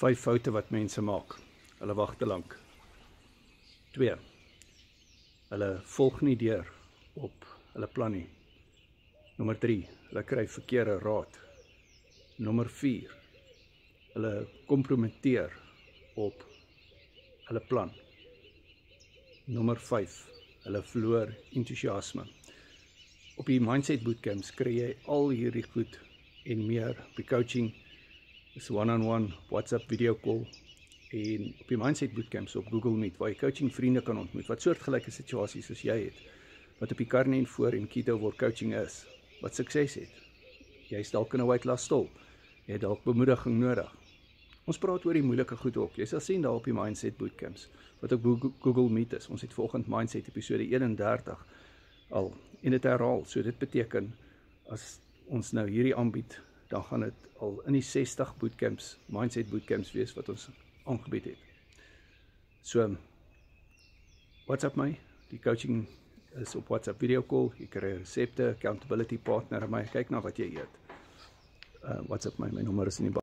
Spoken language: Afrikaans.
5 foute wat mense maak. Hulle wag te lank. 2. Hulle volg nie deur op hulle plan nie. Nommer 3. Hulle kry verkeerde raad. Nommer 4. Hulle kompromiteer op hulle plan. Nommer 5. Hulle verloor entoesiasme. Op die Mindset Bootcamps kry jy al hierdie goed en meer. Op die coaching is one-on-one, WhatsApp video call, en op die Mindset Bootcamps op Google Meet, waar jy coaching vriende kan ontmoet, wat soortgelyke situasies soos jy het, wat op die Carney voor en Keto voor coaching is, wat sukses het. Jy is dalk in 'n weight loss stol, jy het dalk bemoediging nodig. Ons praat oor die moeilike goed ook. Jy sal sien daar op die Mindset Bootcamps, wat op Google Meet is. Ons het volgende Mindset episode 31 al, en dit herhaal. So dit beteken, as ons nou hierdie aanbied, dan gaan dit al in die 60 bootcamps, Mindset Bootcamps wees, wat ons aangebied het. So, WhatsApp my, die coaching is op WhatsApp video call, jy kry resepte, accountability partner, my kyk na wat jy eet. WhatsApp my nommer is in die